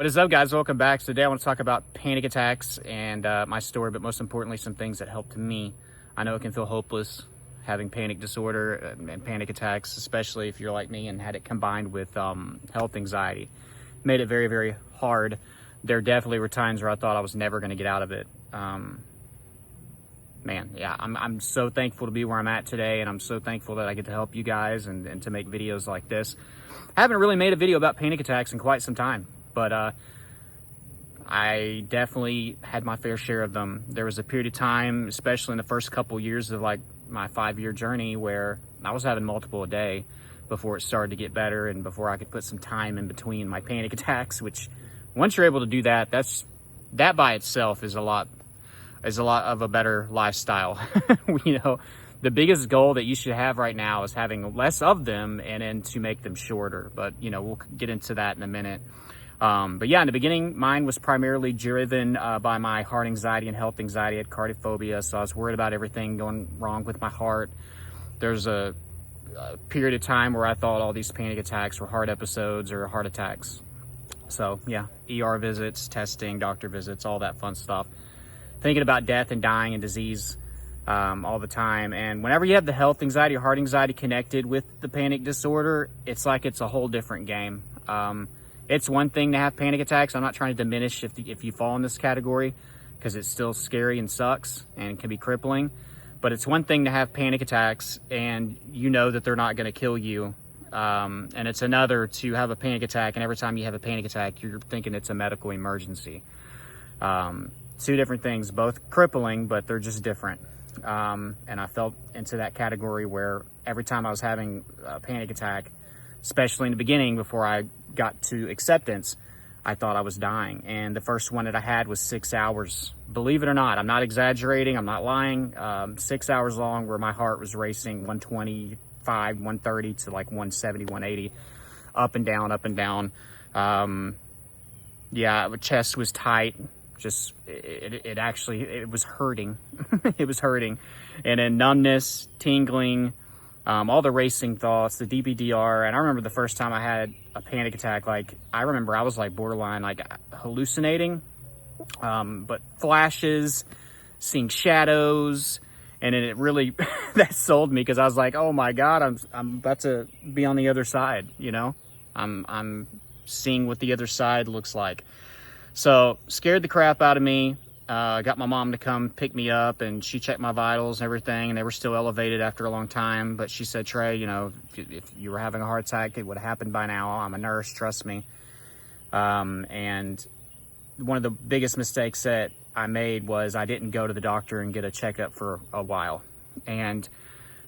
What is up, guys? Welcome back. So today I want to talk about panic attacks and my story, but most importantly, some things that helped me. I know it can feel hopeless having panic disorder and panic attacks, especially if you're like me and had it combined with health anxiety. Made it very, very hard. There definitely were times where I thought I was never going to get out of it. Man, yeah, I'm so thankful to be where I'm at today, and I'm so thankful that I get to help you guys and to make videos like this. I haven't really made a video about panic attacks in quite some time. But I definitely had my fair share of them. There was a period of time, especially in the first couple years of like my 5-year journey, where I was having multiple a day before it started to get better and before I could put some time in between my panic attacks, which once you're able to do that, that by itself is a lot of a better lifestyle. You know, the biggest goal that you should have right now is having less of them and then to make them shorter. But, you know, we'll get into that in a minute. But yeah, in the beginning, mine was primarily driven by my heart anxiety and health anxiety. I had cardiophobia, so I was worried about everything going wrong with my heart. There's a period of time where I thought all these panic attacks were heart episodes or heart attacks. So yeah, ER visits, testing, doctor visits, all that fun stuff. Thinking about death and dying and disease all the time. And whenever you have the health anxiety or heart anxiety connected with the panic disorder, it's like it's a whole different game. It's one thing to have panic attacks. I'm not trying to diminish if you fall in this category, because it's still scary and sucks and can be crippling. But it's one thing to have panic attacks and you know that they're not going to kill you. And it's another to have a panic attack, and every time you have a panic attack, you're thinking it's a medical emergency. Two different things, both crippling, but they're just different. And I felt into that category where every time I was having a panic attack, especially in the beginning before I got to acceptance, I thought I was dying. And the first one that I had was 6 hours. Believe it or not, I'm not exaggerating, I'm not lying. 6 hours long, where my heart was racing 125, 130 to like 170, 180, up and down, up and down. Yeah, my chest was tight. Just, it was hurting. It was hurting. And then numbness, tingling, all the racing thoughts, the DBDR. And I remember the first time I had a panic attack, like, I remember I was like borderline, like hallucinating, but flashes, seeing shadows. And then it really, that sold me, because I was like, oh my God, I'm about to be on the other side, you know? I'm seeing what the other side looks like. So scared the crap out of me. Got my mom to come pick me up, and she checked my vitals and everything, and they were still elevated after a long time. But she said, Trey, you know, if you were having a heart attack, it would have happened by now. I'm a nurse, trust me. And one of the biggest mistakes that I made was I didn't go to the doctor and get a checkup for a while. And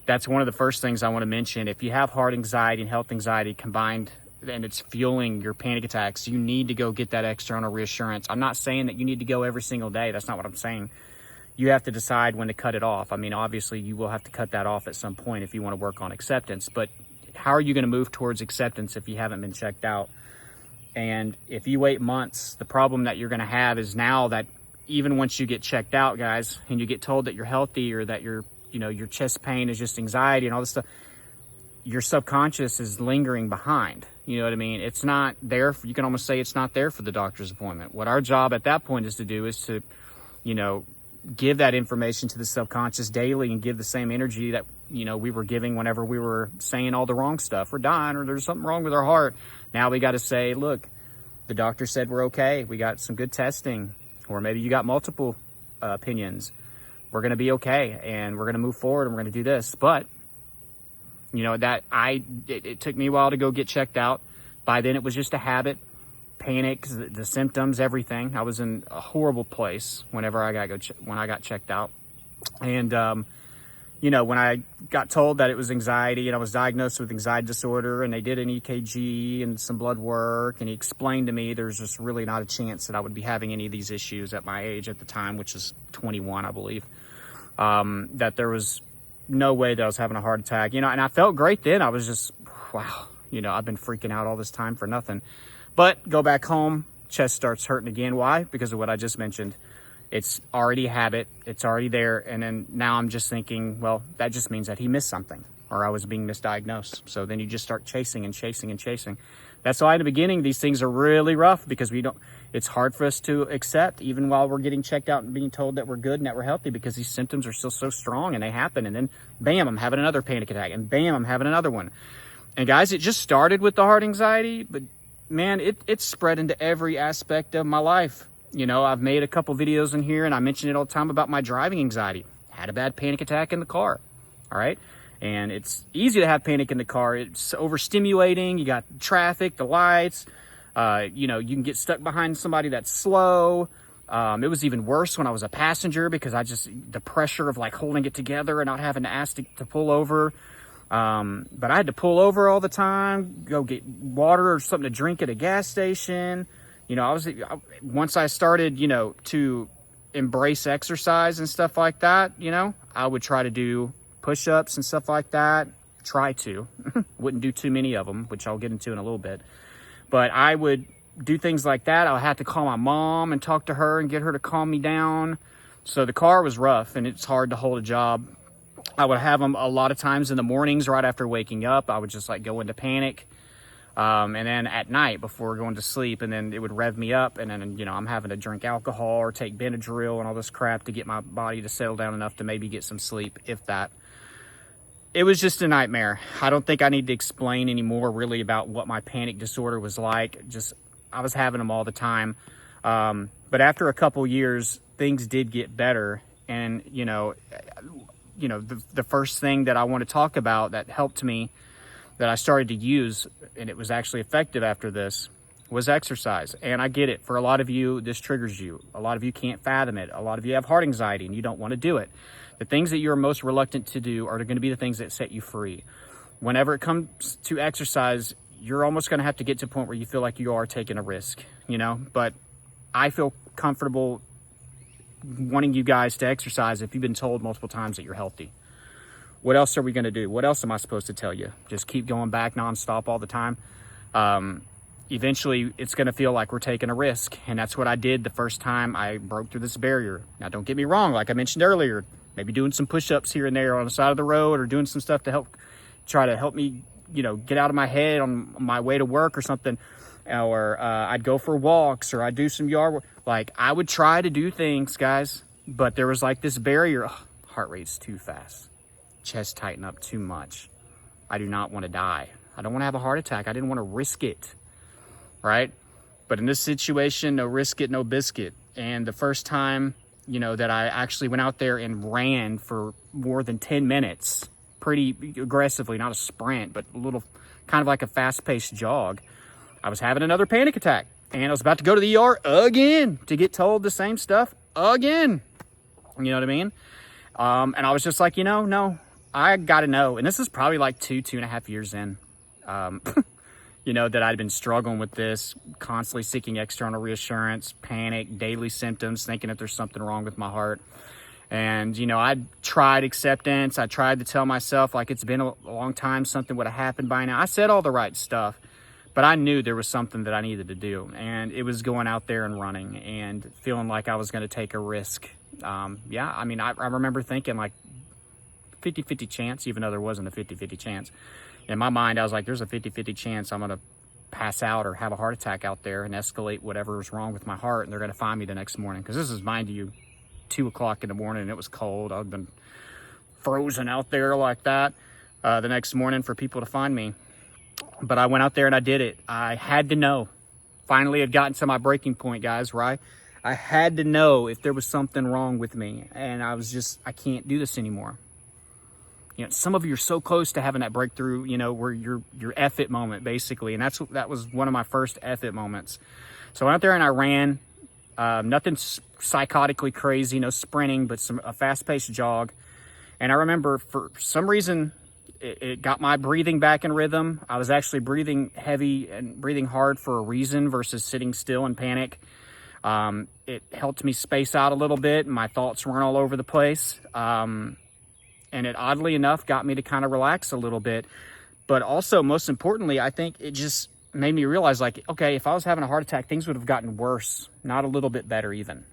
that's one of the first things I want to mention. If you have heart anxiety and health anxiety combined, and it's fueling your panic attacks, you need to go get that external reassurance. I'm not saying that you need to go every single day. That's not what I'm saying. You have to decide when to cut it off. I mean, obviously you will have to cut that off at some point if you want to work on acceptance, but how are you going to move towards acceptance if you haven't been checked out? And if you wait months, the problem that you're going to have is now that even once you get checked out, guys, and you get told that you're healthy, or that your chest pain is just anxiety and all this stuff, your subconscious is lingering behind. You know what I mean? It's not there. You can almost say it's not there for the doctor's appointment. What our job at that point is to do is to, you know, give that information to the subconscious daily and give the same energy that, you know, we were giving whenever we were saying all the wrong stuff. We're dying, or there's something wrong with our heart. Now we got to say, look, the doctor said we're okay. We got some good testing, or maybe you got multiple opinions. We're going to be okay, and we're going to move forward, and we're going to do this. But you know, it took me a while to go get checked out. By then it was just a habit, panic, the symptoms, everything. I was in a horrible place whenever I got checked out. And, you know, when I got told that it was anxiety, and I was diagnosed with anxiety disorder, and they did an EKG and some blood work, and he explained to me there's just really not a chance that I would be having any of these issues at my age at the time, which is 21, I believe, that there was no way that I was having a heart attack, you know. And I felt great then. I was just, wow, you know, I've been freaking out all this time for nothing. But go back home, chest starts hurting again. Why? Because of what I just mentioned. It's already a habit. It's already there. And then now I'm just thinking, well, that just means that he missed something, or I was being misdiagnosed. So then you just start chasing and chasing and chasing. That's why in the beginning, these things are really rough, because it's hard for us to accept, even while we're getting checked out and being told that we're good and that we're healthy, because these symptoms are still so strong and they happen. And then bam, I'm having another panic attack, and bam, I'm having another one. And guys, it just started with the heart anxiety, but man, it's spread into every aspect of my life. You know, I've made a couple videos in here and I mention it all the time about my driving anxiety. Had a bad panic attack in the car. All right. And it's easy to have panic in the car. It's overstimulating. You got traffic, the lights, you know, you can get stuck behind somebody that's slow. It was even worse when I was a passenger, because the pressure of like holding it together and not having to ask to pull over. But I had to pull over all the time, go get water or something to drink at a gas station. You know, once I started, you know, to embrace exercise and stuff like that, you know, I would try to do push-ups and stuff like that. Try to. Wouldn't do too many of them, which I'll get into in a little bit. But I would do things like that. I would have to call my mom and talk to her and get her to calm me down. So the car was rough, and it's hard to hold a job. I would have them a lot of times in the mornings right after waking up. I would just like go into panic. And then at night before going to sleep, and then it would rev me up, and then, you know, I'm having to drink alcohol or take Benadryl and all this crap to get my body to settle down enough to maybe get some sleep, if that. It was just a nightmare. I don't think I need to explain anymore really about what my panic disorder was like. I was having them all the time. But after a couple years, things did get better. And, you know, the first thing that I want to talk about that helped me, that I started to use, and it was actually effective after this, was exercise. And I get it. For a lot of you, this triggers you. A lot of you can't fathom it. A lot of you have heart anxiety and you don't want to do it. The things that you're most reluctant to do are going to be the things that set you free. Whenever it comes to exercise, you're almost going to have to get to a point where you feel like you are taking a risk, you know? But I feel comfortable wanting you guys to exercise if you've been told multiple times that you're healthy. What else are we going to do? What else am I supposed to tell you? Just keep going back nonstop all the time? Eventually, it's going to feel like we're taking a risk. And that's what I did the first time I broke through this barrier. Now, don't get me wrong. Like I mentioned earlier, maybe doing some push-ups here and there on the side of the road, or doing some stuff to try to help me, you know, get out of my head on my way to work or something. Or I'd go for walks, or I'd do some yard work. Like, I would try to do things, guys. But there was like this barrier. Heart rate's too fast. Chest tighten up too much. I do not want to die. I don't want to have a heart attack. I didn't want to risk it, right? But in this situation, no risk it, no biscuit. And the first time, you know, that I actually went out there and ran for more than 10 minutes, pretty aggressively, not a sprint, but a little kind of like a fast-paced jog, I was having another panic attack. And I was about to go to the ER again to get told the same stuff again. You know what I mean? And I was just like, you know, no, I got to know. And this is probably like 2.5 years in, you know, that I'd been struggling with this, constantly seeking external reassurance, panic, daily symptoms, thinking that there's something wrong with my heart. And, you know, I tried acceptance. I tried to tell myself like it's been a long time, something would have happened by now. I said all the right stuff, but I knew there was something that I needed to do. And it was going out there and running and feeling like I was going to take a risk. Yeah, I mean, I remember thinking like 50-50 chance, even though there wasn't a 50-50 chance. In my mind, I was like, there's a 50-50 chance I'm going to pass out or have a heart attack out there and escalate whatever is wrong with my heart, and they're going to find me the next morning. Because this is, mind you, 2 o'clock in the morning, and it was cold. I've been frozen out there like that the next morning for people to find me. But I went out there and I did it. I had to know. Finally had gotten to my breaking point, guys, right? I had to know if there was something wrong with me. And I was just, I can't do this anymore. You know, some of you are so close to having that breakthrough, you know, where your F it moment, basically. And that was one of my first F it moments. So I went out there and I ran. Nothing psychotically crazy, no sprinting, but a fast-paced jog. And I remember for some reason, it got my breathing back in rhythm. I was actually breathing heavy and breathing hard for a reason versus sitting still in panic. It helped me space out a little bit, and my thoughts weren't all over the place. And it, oddly enough, got me to kind of relax a little bit. But also, most importantly, I think it just made me realize, like, okay, if I was having a heart attack, things would have gotten worse, not a little bit better even,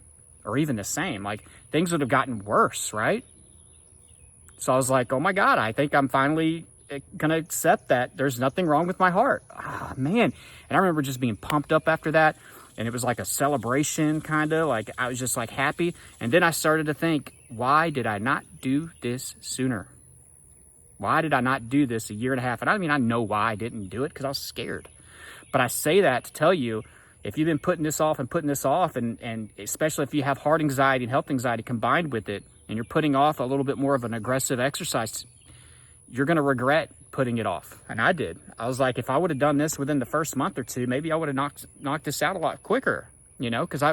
or even the same. Like, things would have gotten worse, right? So I was like, oh my God, I think I'm finally going to accept that there's nothing wrong with my heart. Ah, man. And I remember just being pumped up after that. And it was like a celebration, kind of like I was just like happy. And then I started to think, why did I not do this sooner? Why did I not do this a year and a half? And I mean, I know why I didn't do it, because I was scared. But I say that to tell you, if you've been putting this off, and especially if you have heart anxiety and health anxiety combined with it, and you're putting off a little bit more of an aggressive exercise, you're going to regret putting it off. And I did. I was like, if I would have done this within the first month or two, maybe I would have knocked this out a lot quicker, you know, because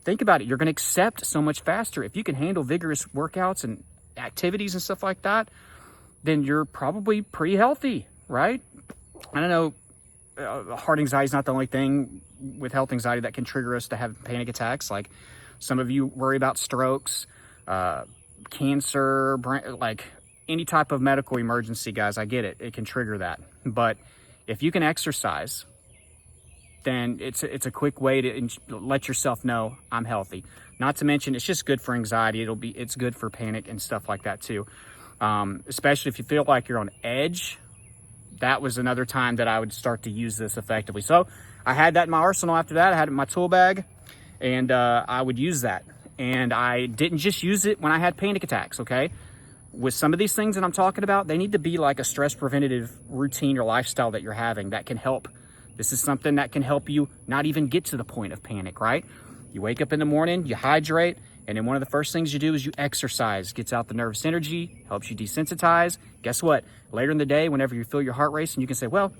think about it. You're going to accept so much faster. If you can handle vigorous workouts and activities and stuff like that, then you're probably pretty healthy, right? I don't know. Heart anxiety is not the only thing with health anxiety that can trigger us to have panic attacks. Like some of you worry about strokes, cancer, like any type of medical emergency, guys. I get it. It can trigger that. But if you can exercise, then it's a quick way to let yourself know I'm healthy. Not to mention, it's just good for anxiety. It's good for panic and stuff like that too. Especially if you feel like you're on edge. That was another time that I would start to use this effectively. So I had that in my arsenal after that. I had it in my tool bag, and I would use that. And I didn't just use it when I had panic attacks, okay? With some of these things that I'm talking about, they need to be like a stress preventative routine or lifestyle that you're having that can help. This is something that can help you not even get to the point of panic, right? You wake up in the morning, you hydrate, and then one of the first things you do is you exercise. Gets out the nervous energy, helps you desensitize. Guess what? Later in the day, whenever you feel your heart racing, you can say, well,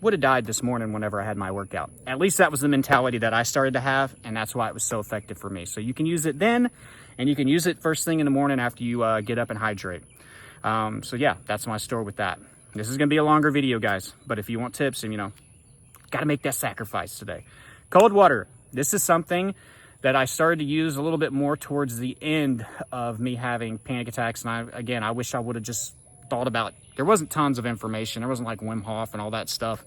would have died this morning whenever I had my workout. At least that was the mentality that I started to have, and that's why it was so effective for me. So you can use it then, and you can use it first thing in the morning after you get up and hydrate. So yeah, that's my story with that. This is going to be a longer video, guys, but if you want tips, and got to make that sacrifice today. Cold water. This is something that I started to use a little bit more towards the end of me having panic attacks. And I wish I would have just thought about, there wasn't tons of information. There wasn't like Wim Hof and all that stuff.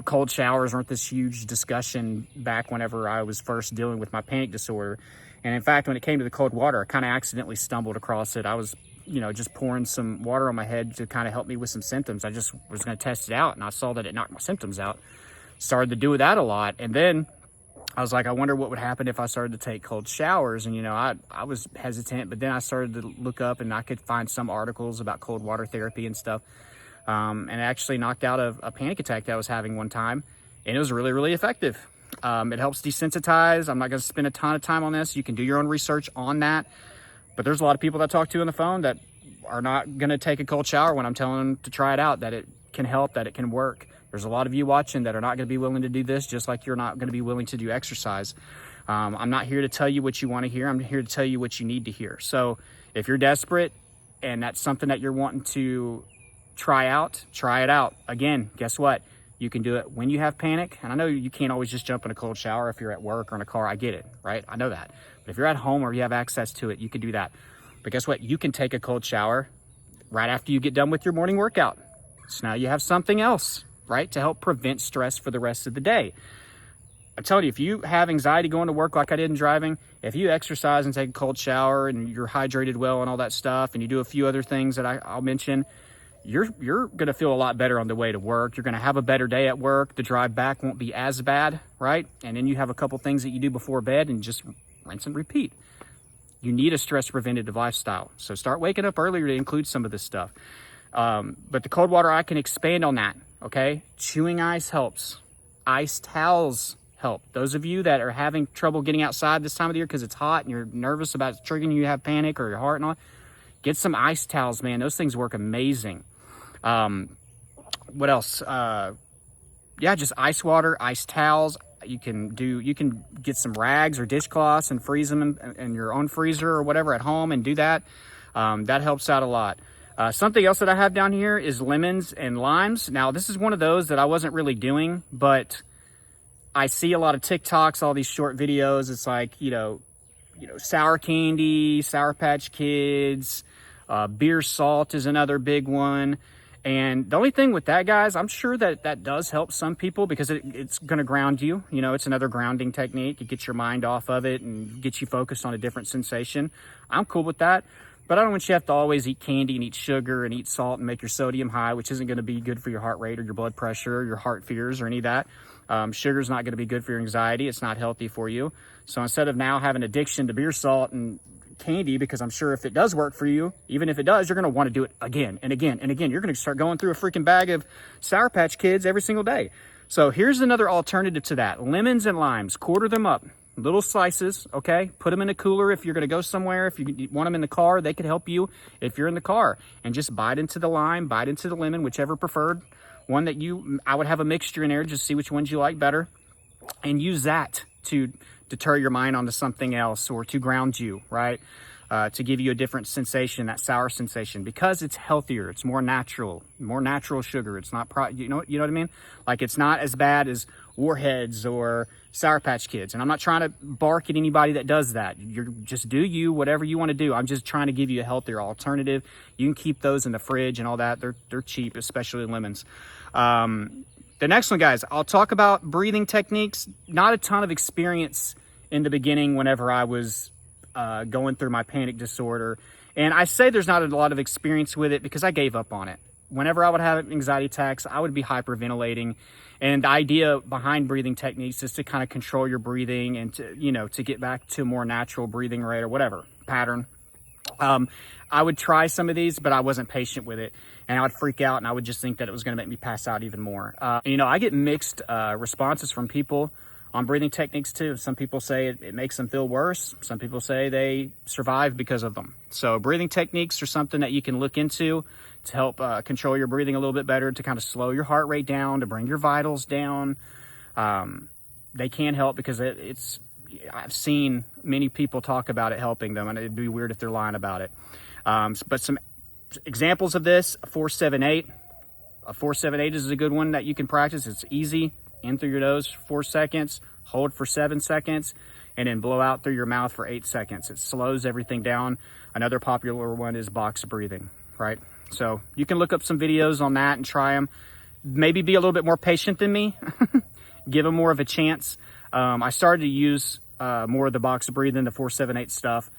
Cold showers weren't this huge discussion back whenever I was first dealing with my panic disorder. And in fact, when it came to the cold water, I kind of accidentally stumbled across it. I was, just pouring some water on my head to kind of help me with some symptoms. I just was going to test it out, and I saw that it knocked my symptoms out. Started to do that a lot. And then I was like, I wonder what would happen if I started to take cold showers. And, I was hesitant, but then I started to look up, and I could find some articles about cold water therapy and stuff. And it actually knocked out a panic attack that I was having one time. And it was really, really effective. It helps desensitize. I'm not going to spend a ton of time on this. You can do your own research on that. But there's a lot of people that I talk to on the phone that are not going to take a cold shower when I'm telling them to try it out, that it can help, that it can work. There's a lot of you watching that are not going to be willing to do this, just like you're not going to be willing to do exercise. I'm not here to tell you what you want to hear. I'm here to tell you what you need to hear. So if you're desperate and that's something that you're wanting to try it out. Again, guess what? You can do it when you have panic. And I know you can't always just jump in a cold shower if you're at work or in a car. I get it, right? I know that. But if you're at home or you have access to it, you can do that. But guess what? You can take a cold shower right after you get done with your morning workout. So now you have something else, right, to help prevent stress for the rest of the day. I'm telling you, if you have anxiety going to work like I did in driving, if you exercise and take a cold shower and you're hydrated well and all that stuff, and you do a few other things that I'll mention, you're going to feel a lot better on the way to work. You're going to have a better day at work. The drive back won't be as bad, right? And then you have a couple things that you do before bed and just rinse and repeat. You need a stress preventative lifestyle. So start waking up earlier to include some of this stuff. But the cold water, I can expand on that, okay? Chewing ice helps. Ice towels help. Those of you that are having trouble getting outside this time of the year because it's hot and you're nervous about triggering you have panic or your heart and all, get some ice towels, man. Those things work amazing. What else? Just ice water, ice towels. You can get some rags or dishcloths and freeze them in your own freezer or whatever at home and do that. That helps out a lot. Something else that I have down here is lemons and limes. Now, this is one of those that I wasn't really doing, but I see a lot of TikToks, all these short videos. It's like, sour candy, Sour Patch Kids, beer salt is another big one. And the only thing with that, guys, I'm sure that does help some people because it's going to ground you. It's another grounding technique. It gets your mind off of it and gets you focused on a different sensation. I'm cool with that. But I don't want you to have to always eat candy and eat sugar and eat salt and make your sodium high, which isn't going to be good for your heart rate or your blood pressure or your heart fears or any of that. Sugar is not going to be good for your anxiety. It's not healthy for you. So instead of now having addiction to beer, salt, and candy, because I'm sure if it does work for you, even if it does, you're going to want to do it again and again and again. You're going to start going through a freaking bag of Sour Patch Kids every single day. So here's another alternative to that. Lemons and limes, quarter them up, little slices, okay? Put them in a cooler if you're going to go somewhere. If you want them in the car, they could help you if you're in the car. And just bite into the lime, bite into the lemon, whichever preferred. One that I would have a mixture in there, just see which ones you like better. And use that to deter your mind onto something else or to ground you, right? To give you a different sensation, that sour sensation, because it's healthier. It's more natural sugar. It's not, you know what I mean? Like, it's not as bad as Warheads or Sour Patch Kids. And I'm not trying to bark at anybody that does that. You're just do you, whatever you want to do. I'm just trying to give you a healthier alternative. You can keep those in the fridge and all that. They're cheap, especially lemons. The next one, guys, I'll talk about breathing techniques. Not a ton of experience in the beginning whenever I was going through my panic disorder. And I say there's not a lot of experience with it because I gave up on it. Whenever I would have anxiety attacks, I would be hyperventilating. And the idea behind breathing techniques is to kind of control your breathing and to get back to a more natural breathing rate or whatever pattern. I would try some of these, but I wasn't patient with it. And I would freak out and I would just think that it was going to make me pass out even more. I get mixed responses from people on breathing techniques too. Some people say it makes them feel worse. Some people say they survive because of them. So breathing techniques are something that you can look into to help control your breathing a little bit better, to kind of slow your heart rate down, to bring your vitals down. They can help because I've seen many people talk about it helping them, and it'd be weird if they're lying about it. But some examples of this, a 4-7-8. A 4-7-8 is a good one that you can practice. It's easy. In through your nose for 4 seconds, hold for 7 seconds, and then blow out through your mouth for 8 seconds. It slows everything down. Another popular one is box breathing, right? So you can look up some videos on that and try them. Maybe be a little bit more patient than me. Give them more of a chance. I started to use more of the box breathing, the 4-7-8 stuff,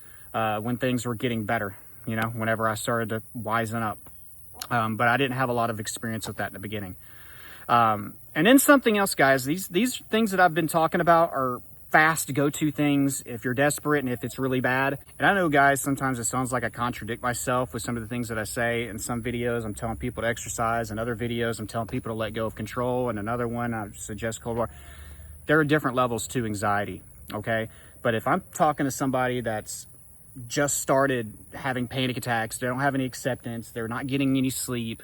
when things were getting better, whenever I started to wisen up. But I didn't have a lot of experience with that in the beginning. And then something else, guys, these things that I've been talking about are fast go-to things if you're desperate and if it's really bad. And I know, guys, sometimes it sounds like I contradict myself with some of the things that I say. In some videos, I'm telling people to exercise. In other videos, I'm telling people to let go of control. And another one, I suggest cold water. There are different levels to anxiety, okay? But if I'm talking to somebody that's just started having panic attacks, they don't have any acceptance, they're not getting any sleep,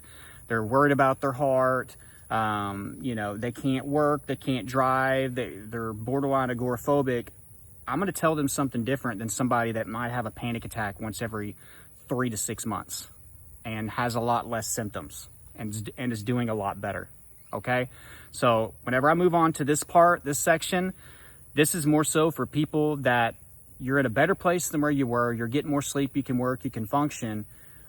they're worried about their heart, they can't work, they can't drive, they're borderline agoraphobic, I'm going to tell them something different than somebody that might have a panic attack once every 3 to 6 months and has a lot less symptoms and is doing a lot better. Okay. So whenever I move on to this section, this is more so for people that you're in a better place than where you were. You're getting more sleep. You can work, you can function.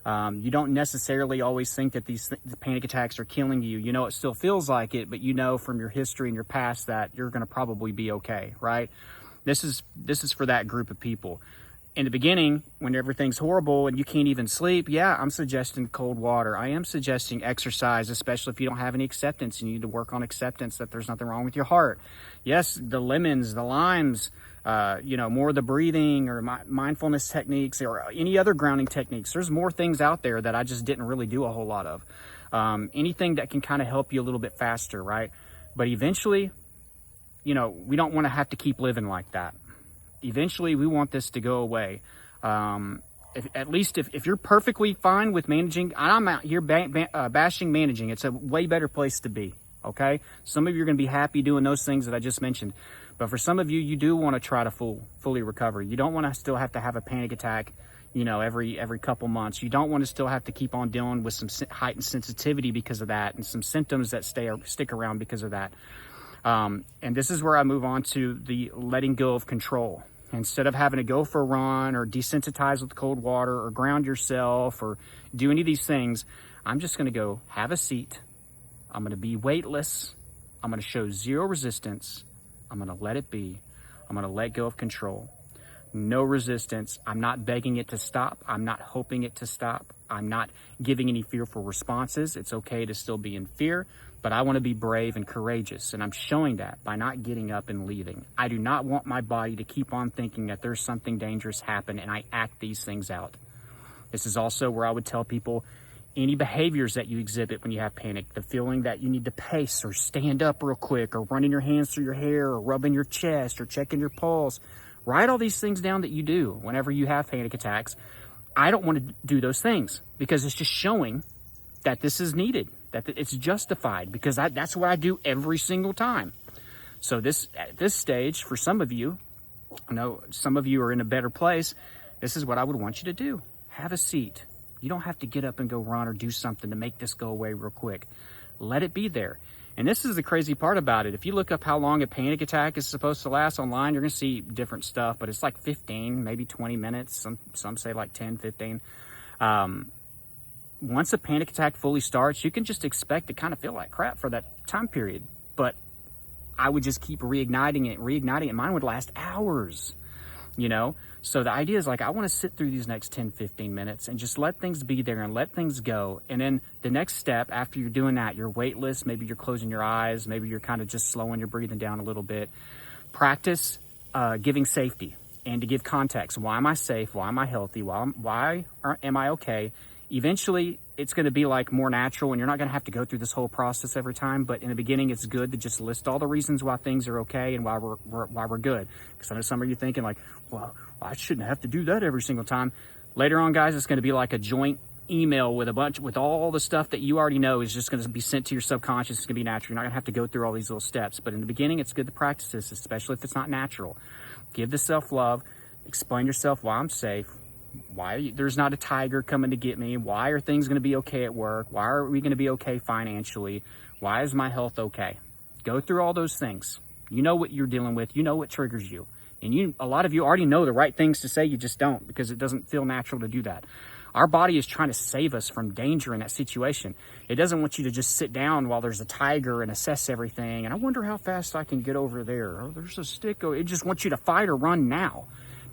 You don't necessarily always think that these panic attacks are killing you. It still feels like it, but from your history and your past that you're going to probably be okay, right? This is for that group of people. In the beginning, when everything's horrible and you can't even sleep, yeah, I'm suggesting cold water. I am suggesting exercise, especially if you don't have any acceptance. You need to work on acceptance that there's nothing wrong with your heart. Yes, the lemons, the limes, more of the breathing or mindfulness techniques or any other grounding techniques. There's more things out there that I just didn't really do a whole lot of. Anything that can kind of help you a little bit faster, right? But eventually, we don't want to have to keep living like that. Eventually, we want this to go away. If you're perfectly fine with managing, I'm out here bashing managing. It's a way better place to be, okay? Some of you are going to be happy doing those things that I just mentioned. But for some of you, you do want to try to fully recover. You don't want to still have to have a panic attack, every couple months. You don't want to still have to keep on dealing with some heightened sensitivity because of that and some symptoms that stick around because of that. And this is where I move on to the letting go of control. Instead of having to go for a run or desensitize with cold water or ground yourself or do any of these things, I'm just going to go have a seat. I'm going to be weightless. I'm going to show zero resistance. I'm going to let it be. I'm going to let go of control. no resistance. I'm not begging it to stop. I'm not hoping it to stop. I'm not giving any fearful responses. It's okay to still be in fear, but I want to be brave and courageous. And I'm showing that by not getting up and leaving. I do not want my body to keep on thinking that there's something dangerous happen, and I act these things out. This is also where I would tell people any behaviors that you exhibit when you have panic, the feeling that you need to pace or stand up real quick or running your hands through your hair or rubbing your chest or checking your pulse. Write all these things down that you do whenever you have panic attacks. I don't want to do those things because it's just showing that this is needed, that it's justified, because that's what I do every single time. So at this stage, for some of you, I know some of you are in a better place. This is what I would want you to do. Have a seat. You don't have to get up and go run or do something to make this go away real quick. Let it be there. And this is the crazy part about it. If you look up how long a panic attack is supposed to last online, you're going to see different stuff, but it's like 15, maybe 20 minutes. Some say like 10, 15. Once a panic attack fully starts, you can just expect to kind of feel like crap for that time period. But I would just keep reigniting it. Mine would last hours, you know? So the idea is like, I want to sit through these next 10, 15 minutes and just let things be there and let things go. And then the next step after you're doing that, you're weightless, maybe you're closing your eyes, maybe you're kind of just slowing your breathing down a little bit. Practice giving safety and to give context. Why am I safe? Why am I healthy? Why am I okay? Eventually, it's going to be like more natural and you're not going to have to go through this whole process every time. But in the beginning, it's good to just list all the reasons why things are okay and why we're good. Because I know some of you thinking like, well, I shouldn't have to do that every single time. Later on, guys, it's going to be like a joint email with all the stuff that you already know is just going to be sent to your subconscious. It's going to be natural. You're not going to have to go through all these little steps. But in the beginning, it's good to practice this, especially if it's not natural. Give the self-love. Explain yourself why I'm safe. Why there's not a tiger coming to get me. Why are things going to be okay at work? Why are we going to be okay financially? Why is my health okay? Go through all those things. You know what you're dealing with. You know what triggers you. And a lot of you already know the right things to say. You just don't, because it doesn't feel natural to do that. Our body is trying to save us from danger in that situation. It doesn't want you to just sit down while there's a tiger and assess everything. And I wonder how fast I can get over there. Oh, there's a stick. It just wants you to fight or run now.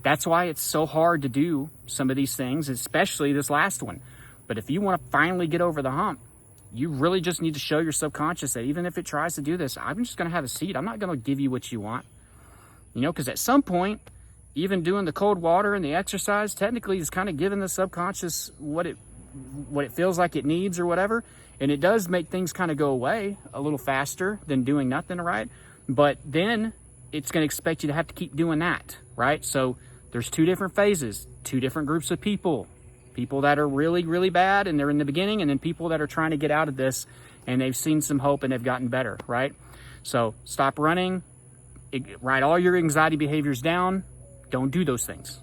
That's why it's so hard to do some of these things, especially this last one. But if you want to finally get over the hump, you really just need to show your subconscious that even if it tries to do this, I'm just going to have a seat. I'm not going to give you what you want. You know, because at some point, even doing the cold water and the exercise technically is kind of giving the subconscious what it feels like it needs or whatever. And it does make things kind of go away a little faster than doing nothing, right? But then it's going to expect you to have to keep doing that, right? So there's two different phases, two different groups of people that are really, really bad and they're in the beginning, and then people that are trying to get out of this and they've seen some hope and they've gotten better, right? So stop running, write all your anxiety behaviors down. Don't do those things.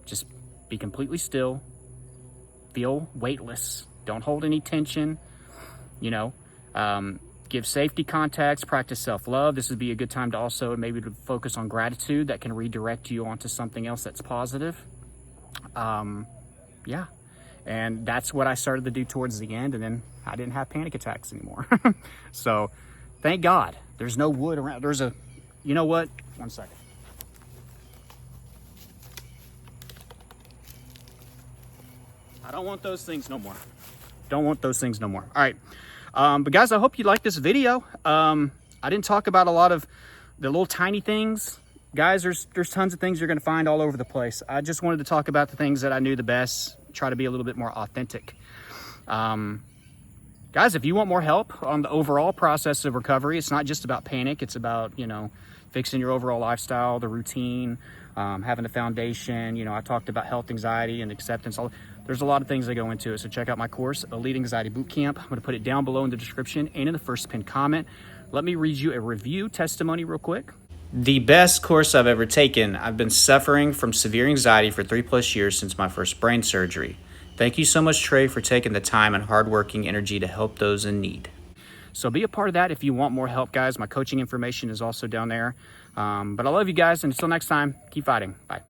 Just be completely still, feel weightless. Don't hold any tension, you know, give safety context, practice self-love. This would be a good time to also maybe to focus on gratitude that can redirect you onto something else that's positive. Yeah. And that's what I started to do towards the end. And then I didn't have panic attacks anymore. So thank God there's no wood around. You know what? 1 second. I don't want those things no more. Don't want those things no more. All right. But guys, I hope you liked this video. I didn't talk about a lot of the little tiny things. Guys, there's tons of things you're going to find all over the place. I just wanted to talk about the things that I knew the best, try to be a little bit more authentic. Guys, if you want more help on the overall process of recovery, it's not just about panic. It's about, you know, fixing your overall lifestyle, the routine, having a foundation. You know, I talked about health, anxiety, and acceptance. There's a lot of things that go into it. So check out my course, Elite Anxiety Bootcamp. I'm going to put it down below in the description and in the first pinned comment. Let me read you a review testimony real quick. The best course I've ever taken. I've been suffering from severe anxiety for 3+ years since my first brain surgery. Thank you so much, Trey, for taking the time and hardworking energy to help those in need. So be a part of that if you want more help, guys. My coaching information is also down there. But I love you guys. And until next time, keep fighting. Bye.